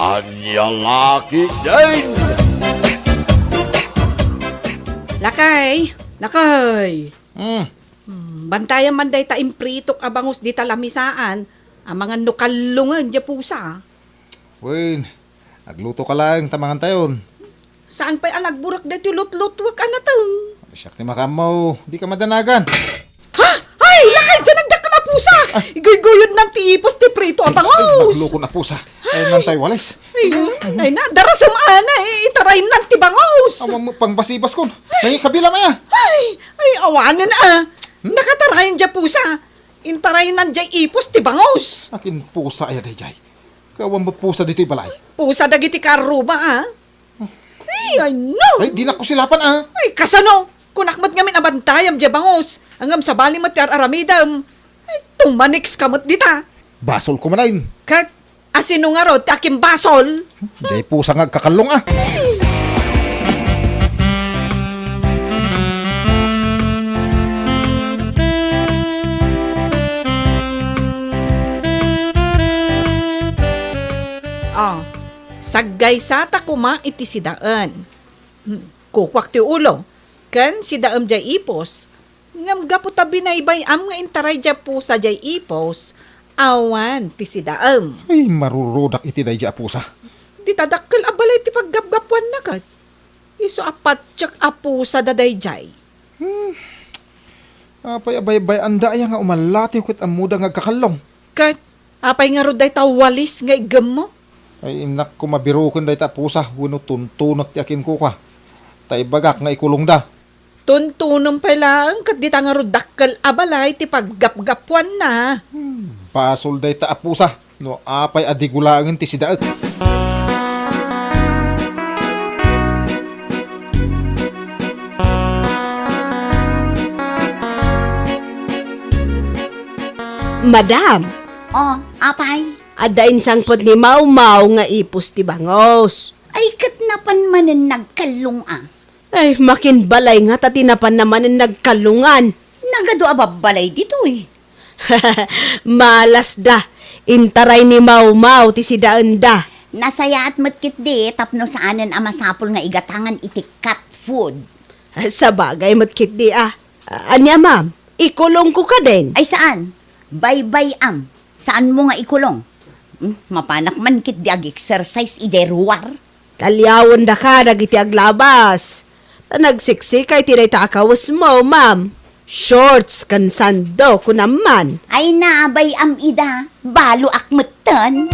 Anya laki din! Lakay! Lakay! Hmm. Bantayan man day ta impritok abangos di talamisaan, ang mga nukalungan dya pusa. Wen, nagluto ka lang tamangan tayon. Saan pa'y alagburak dati lut-lutwak ka na tang? Siyak ti makamaw, di ka madanagan. Ha? Ay! Lakay! Dyan nagdaka na pusa! Igoy-goyod ng tiipos ti prito abangos! Nagluko na po sa. Ay, nantay walis. Ay na, darasam ana eh, itarayin ng tibangos! Amang pangbasibas kon. Ay, kabila maya. Ay, awanan nakatarayin dya pusa! Intarayin ng dya ipos tibangos! Akin pusa ay day. Kawan ba pusa dito balay? Pusa dagiti karuba Ay, no! Ay, di na ko silapan Ay, kasano? Kunakmat ngamin abantayam dya bangos! Hanggang sa bali mo ti aramidam! Ay, tumaniks kamot dita! Basol ko manayin. Kat, asino nga ro, ti aking basol! Day pusa nga kakalong Saggay sa ta kuma iti sidaan. Kukwak ti ulo. Kan sidaam jay ipos. Ngam gapo tabi na ibay am nga intaray jay pusa jay ipos. Awan ti sidaam. Ay, marurudak iti day pusa. Di tadakkel abalay ti paggapgapuan na kat. Iso apat tsak apusa daday jay. Apay abay anda ay nga umalati kut amuda nga kakalong. Kat, apay nga roday tawalis nga igam mo. Ay, inak ko mabirukon day ta pusa. Wano tuntunak ti akin ko ka. Tay bagak nga ikulong da. Tuntunong pa lang, kat di nga rodakkel abalay ti paggapgapuan na. Basol day ta pusa. No, apay adigulaangin ti sidaag. Madam, Oh, apay? adain sangpot ni Mau-Mau nga ipos ti bangos. Ay, katnapan manen nagkalung Ay, makin balay nga tatinapan naman ang nagkalungan. Nagado ababalay dito Malas da, intaray ni Mau-Mau ti sidaan da. Nasaya at matkit di, tapno saanan amasapol nga igatangan iti cat food. Sa bagay matkit di Anya ma'am, ikulong ko ka din. Ay saan? Bye-bye Saan mo nga ikulong? Mapanak man kit di ag-exercise ideruar. Kalyawon da ka, nagiti aglabas. Nagsiksik kay tinay takawas mo, ma'am. Shorts kan sando ko naman. Ay naabay ida, balo akmetan.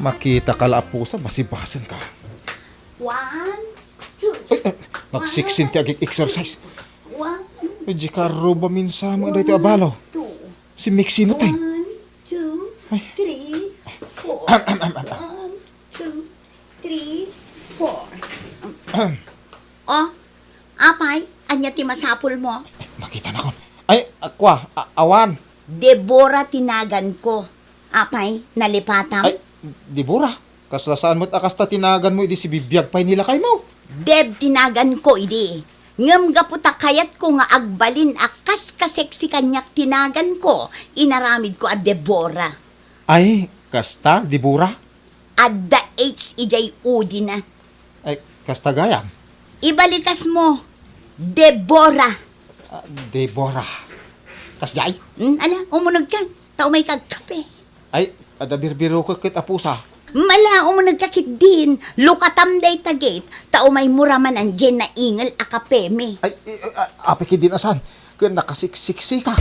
Makita ka la pusa, basibasan ka. 1, 2, Nagsiksin ti agig exercise. 1, Ay, di ka roba minsa mo day ti abalo. 2, Si Mixi mo tay. 1, 2, 3, 4. 1, 2, 3, 4. Oh, apay, anya ti masapol mo? Nakita na kon. Ay, akwa, awan. Deborah tinagan ko. Apay, nalipatam. Ay, di bura. Kaslasaan mo't akasta tinagan mo, idi si bibiyag pa'y nila kay mo. Deb tinagan ko, idi. Ngam gaputa kayat ko nga agbalin akas kaseksi kanyak tinagan ko. Inaramid ko a Deborah. Ay, kasta, di bura. Adda HEJ-UD na. Ay, kasta gayam. Ibalikas mo, Deborah. Deborah. Kasjay. Ala, umunag ka. Tao may kagkape. Ay, adabirbiro ko kit apusa. Mala, umunag ka kit din. Lukatam day tagit. Tao may muraman ang dyan na ingal akapeme. Ay, apiki din asan. Kaya nakasiksiksi ka.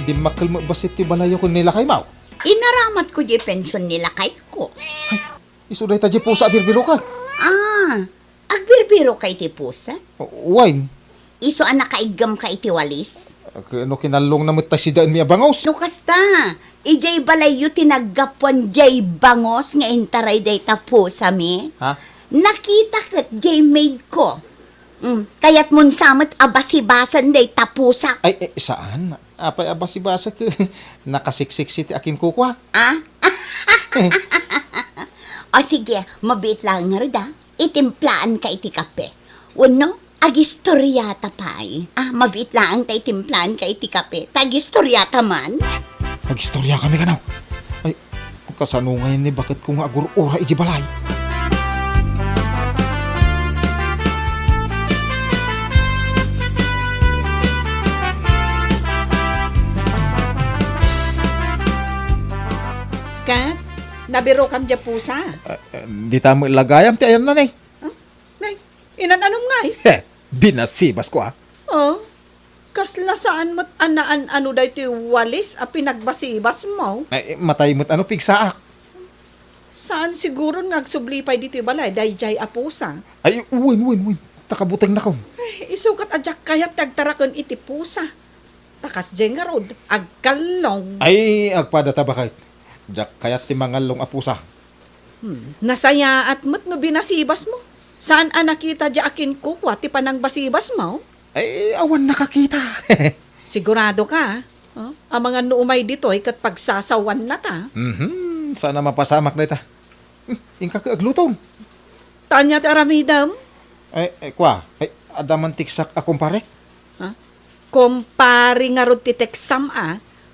Di makal mo basit ti balayo ko nila kay Mau. Inaramat ko di pension nila kay ko. Isuday ta di pusa birbiro ka. Agbirbiro kay ti pusa. Wine. Iso anak kaigam ka iti walis. Ano kinalong na matay si daan mi abangos? No kasta, ijay balayo tinaggapuan jay bangos nga intaray day tapo sa mi. Ha? Nakita kat jay maid ko. Kaya't mun samot abasibasan day tapusak. Ay, saan? Apay abasibasa ka. Nakasiksik si ti akin kukwa. Ah? O sige, mabit lang nga rin itimplaan ka iti kape. Uno, agistoryata pa'y. Mabit lang ta itimplaan ka iti kape. Tagistoryata man. Nagistorya kami ka now. Ay, kasano ngayon ni bakit kung agurura iji balay? Kat, nabiro kam dya pusa. Di tamo ilagayam ti ayan na ni. Nay, inananong nga eh. Heh, binasibas ko Oh, kasla saan mo't anaan ano dahi ti walis a pinagbasibas mo? Ay, matay mo't ano pigsaak. Saan siguro nagsublipay dito yung balay dahi jay a pusa? Ay, win. Takabuteng na ko. Ay, isukat adyak kayat tagtarakon iti pusa. Takas dyan nga rod, agkalong. Ay, agpada bakit? Jak kayat ti mangalong apusa. Nasaya at mo't no binasibas mo. Saan nakita dya akin kukwa ti panang basibas mo? Ay, awan nakakita. Sigurado ka, oh? Ang mga nuumay dito ay kat pagsasawan na ta. Sana mapasamak na ita. Ingka ka aglutom. Tanya ti aramidam, Ay, kwa. Ay, adaman tiksak akong pare. kumpari nga rod ti teksam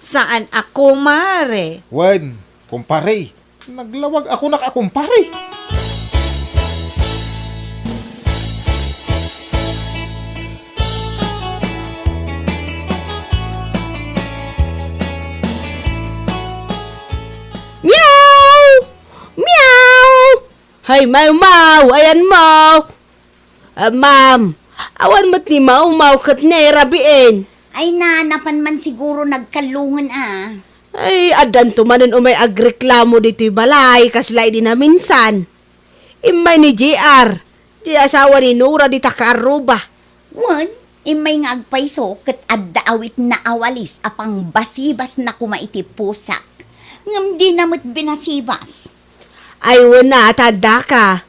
saan ako mare? Wen, kumpare. Naglawag ako nakakumpare. Meow! Meow! Hay, mau, ayan mau. Ma'am, awan mo't ni mau kat ne, rabiin. Ay napan man siguro nagkalungan Ay, adan tumanan umay agreklamo dito'y balay, kaslay din na minsan. Imay ni JR, di asawa ni Nora di takaruba. Wan, imay nga agpayso kat adda awit na awalis apang basibas na kumaiti pusak. Ngam di namot binasibas. Ay, wala, tada ka.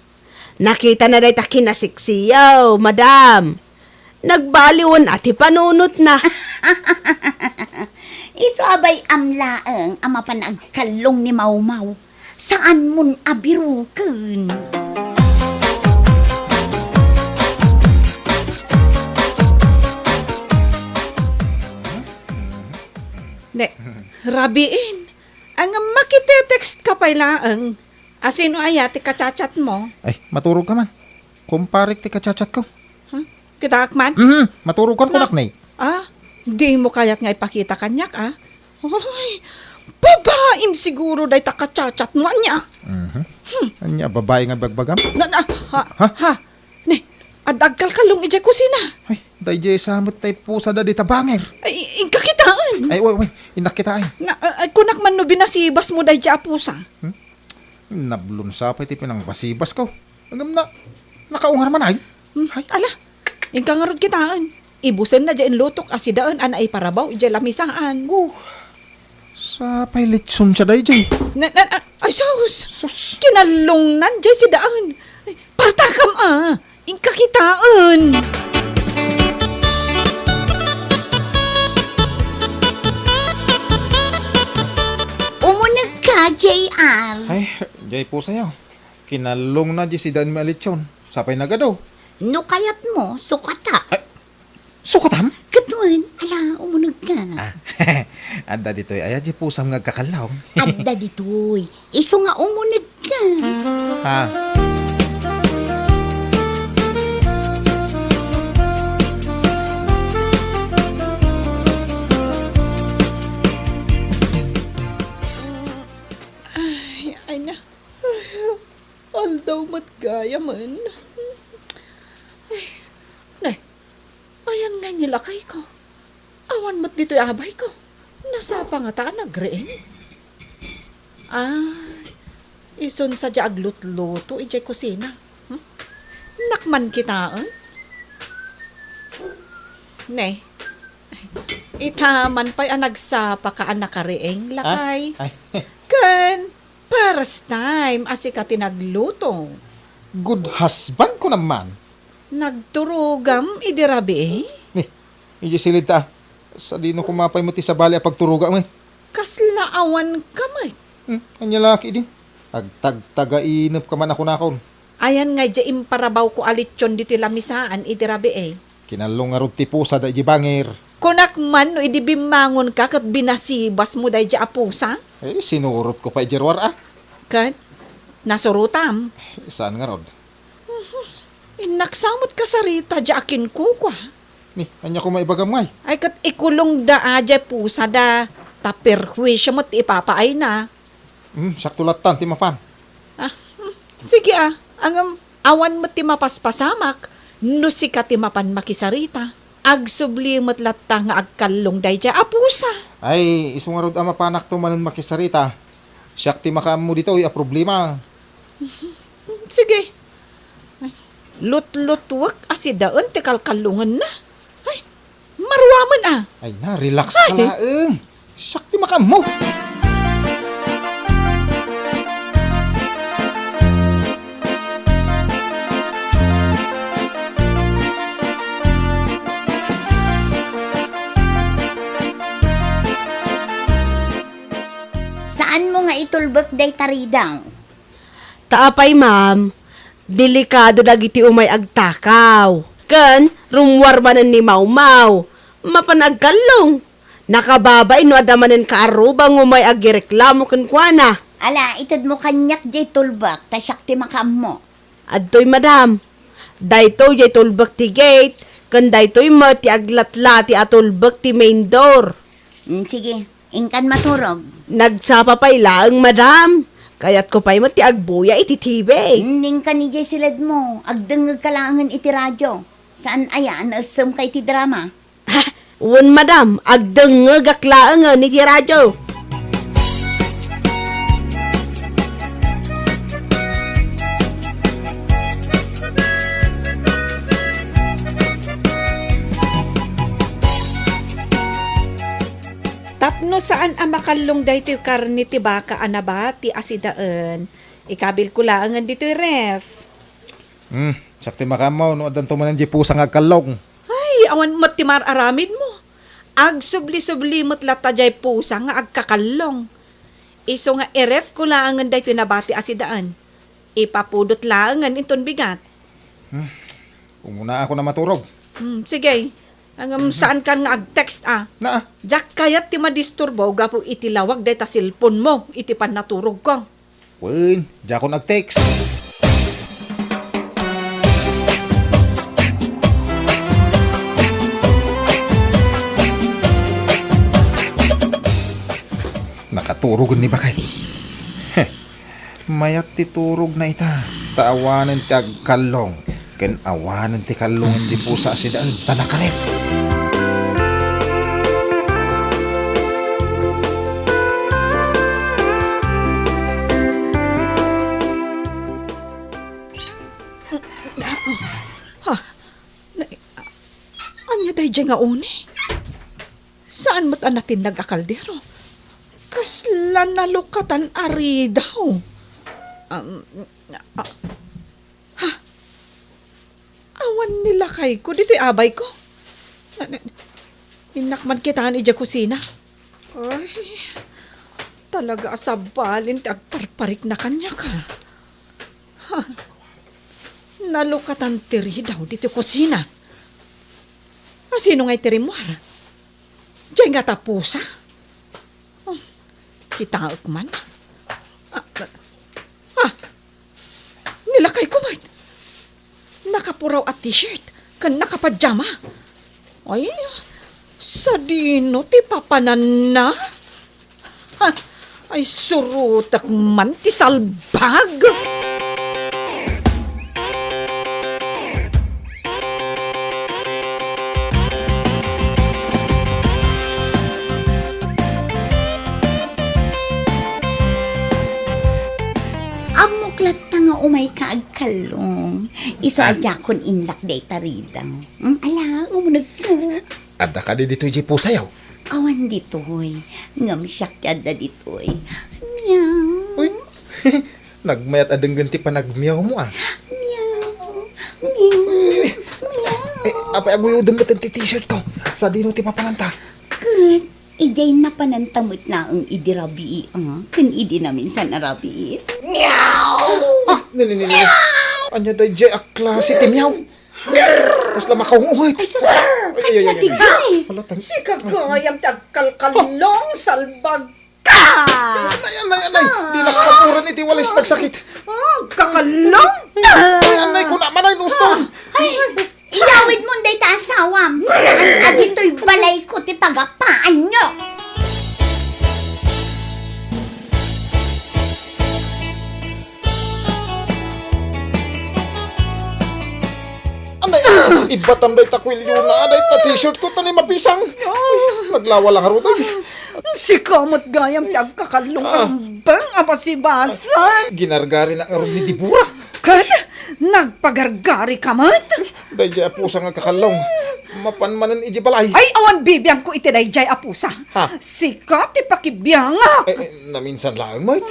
Nakita na dahi takinasiksiyaw, madam. Nagbaliwan ati panunot na. Iso abay amlaeng ama panagkalong ni Mau-Mau. Saan mun abiruken? Ne, rabiin. Ang makitetext ka pa ilaang. Asino ayati kachachat mo? Ay, maturog ka man. Kumpare ti kachachat ko. Kitakman? Maturugan ko naknay. Di mo kaya't nga ipakita kanyak, Ay, babaim siguro dahi takachachat mo niya. Anya, babae nga bagbagam? Ne, adagkal kalong ije kusina. Ay, dayjay samot tay pusa da di tabanger. Ay, inkakitaan. Ay, way, inakitaan. Kunak man no binasibas mo dahi dya pusa. Nablun sapay ti pinang basibas ko. Agam na, nakaungar man ay. Ay, Ala, ingka nga rod kitaan. Ibusen na dyan lutok asidaan ay parabaw ije lamisaan. sapay litson siya dayjay. Ay, sus. Sus. Kinalungnan dyan si daan. Ay, partakam ingka kitaan. Umunag ka, JR. Ay, jay po sayo. Kinalong na di si Dan Malitson. Sapay nagadaw. No kayat mo, sukata. Sukatam? Katuan, ala, umunag ka. Adda dito'y aya di pusam nga kakalaw. Adda ditoy. Iso nga umunag ka. Ha? Ay na. Aldaw matgaya man. Nay, ayan nga nilakay ko. Awan mat dito'y abay ko. Nasa pangata nagrein. Ison sa dya aglut-luto ijay kusina. Nakman kita, Nay, Itaman pa'y nagsapa ka nakarieng lakay. Ay, Kan, first time asi ka tinagluto. good husband ko naman. Nagturugam idirabi Ni, medyo silid ta. Sa dino kumapay mo ti sa bali a pagturuga mo. Kaslaawan kamay. Kanya laki din. Agtag-taga-inop ka man ako nakon. Ayan nga dya imparabaw ko alityon dito lamisaan idirabi Kinalong nga ron ti pusa da bangir. Kunak man no idibimangon ka kat binasibas mo day dya apusa. Sinurot ko pa ijerwar Kat, nasurutam. Saan nga ron? Naksamot ka sa rita dya akin kukwa. Ni, kanya ko maibagam ngay. Ay kat ikulong da adya pusa da. Taperhuisya mo't ipapaay na. Sakto latan ti mapan. Sige ang awan mo't ti mapaspasamak. No si ka ti mapan makisarita. Agsubli mo't latta nga agkalong day dya apusa. Ay, isungarod ama panak to manon makisarita. Siyak ti makaam mo dito, a problema. Sige. Ay, lut-lutwak asidaan ti kalkalungan na. Ay, marwaman Ay na, relax ka laeng. Siyak ti makaam mo. Saan mo nga itulbak day taridang? Taapay, ma'am. Delikado dagiti umay agtakaw. Ken, rumwar manan ni Maumaw. Mapanagkalong. Nakababay no adamanen kaarubang umay agireklamo ken kuana. Ala, itad mo kanyak jay tulbak, tasyak ti makam mo. Adtoy, madam. Dayto jay tulbak ti gate. Ken daytoy ti aglatla ti atulbak ti main door. Sige, ingkan maturog. Nagsapa pa'y laang, madam. Kaya't ko pa'y ti agbuya iti TV. Ning ka ni jay silad mo, agdengag kalangan iti radyo. Saan ayan, asam kay ti drama? Wan, madam. Agdengag aklaangan iti radyo. Tapno saan ang makalong dahito yung karni ti baka anaba ti asidaan. Ikabil ko laangan dito yung ref. Siyak ti makaam mo, no adan to manan di pusa nga agkalong. Ay, awan mo't ti mararamid mo. Agsubli-subli mo't lata jay pusa nga agkakalong. Iso nga iref ko laangan dahito yung nabati asidaan. Ipapudot laangan inton bigat. Kung muna ako na maturog. Sige. Saan kan nga ag-text Na, Jak kayat ti madisturbo gapo iti lawag dahil ta silpon mo iti pan naturog ko. wen, di ako nag-text. Nakaturogan ni Bakay. Mayat ti turog na ita. Taawanan ti agkalong. Ken awanan ti kalungan ti pusa si daan. Tanakarep. Anya day dyan nga une? Saan mo't anatin nag-akaldero? Kaslan na lukatan ari daw. Awan nila kay ko. Dito'y abay ko. Inakman kita ni dyan kusina. Ay, talaga asabalin ti agparparik na kanya ka. Nalukatan tiri daw dito kusina. Sino nga'y tiri mo? Diyan nga tapusa. Kita man. Nilakay ko man. Nakapuraw at t-shirt. Kan nakapadyama. Ay, sa dino ti papanan na. Ay, surutak man ti salbag. Umay kaagkalong. Iso adya kon inlak day taridang. Ala, umunag ko. Adda ka di dito di pusa yaw. Awan ditoy. Ngam syakyad da ditoy. Meow. Uy, nagmayat adang ganti pa nagmiyaw mo ah. Meow. Meow. Eh, apa agoy udam natin ti t-shirt ko. Sa dino ti papalanta. Good. Iday na panantamot na ang idirabi. Kun idi namin sa narabi. Ah, nini. Anya day jay a klase ti miyaw. Tapos lama ka umay. Ay. Wala tan. Si kagayam tagkalkalong salbag ka! Anay. Di nakakapuran iti walis nagsakit. Kakalong! Ay, anay ko na manay gusto. Ay. Iyawid mo day ta asawam. Saan ka dito'y balay ko ti pagapaan nyo. Anay, ibatam day takwilyo na. Anay, ta t-shirt ko tani mapisang. Ay, naglawa lang haro tayo. Si kamot gayam tagkakalong bang apasibasan! Ginargari na aron ni Dibura. Kat, nagpagargari kamat! Day jay apusa nga kakalong. Mapanmanan iji balay. Ay, awan bibiyang ko iti dayjay apusa. Ha? Sikat ti pakibiyangak. Naminsan lang, mate.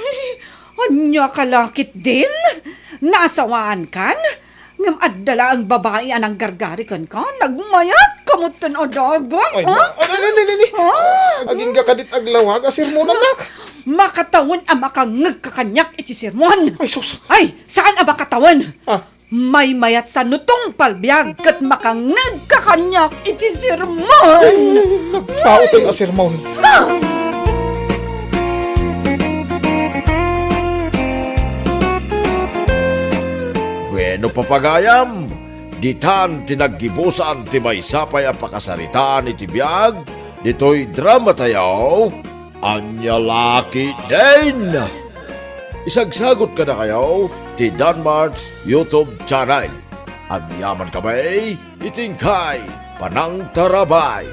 Anya kalakit din? Nasawaan kan? Ngam addala ang babae anang gargari kan ka? Nagmayat kamutan o dagang? Ay, nini. Aging gakadit aglawag, asir mo na nak. Makatawan ang makangag kakanyak iti sirmon. Ay, sus. Ay, saan ang makatawan? Ah, May mayat sa nutong palbiyag kat makangag kakanyak iti sirmon. nagpaot ang asir mo. Bueno papagayam, ditan tinaggibusan ti may sapay ang pakasaritaan iti biyag, dito'y drama tayo, anya laki din. Isagsagot ka na kayo, ti Danmar's YouTube channel. Ang yaman kamay, itingkay, panang tarabay.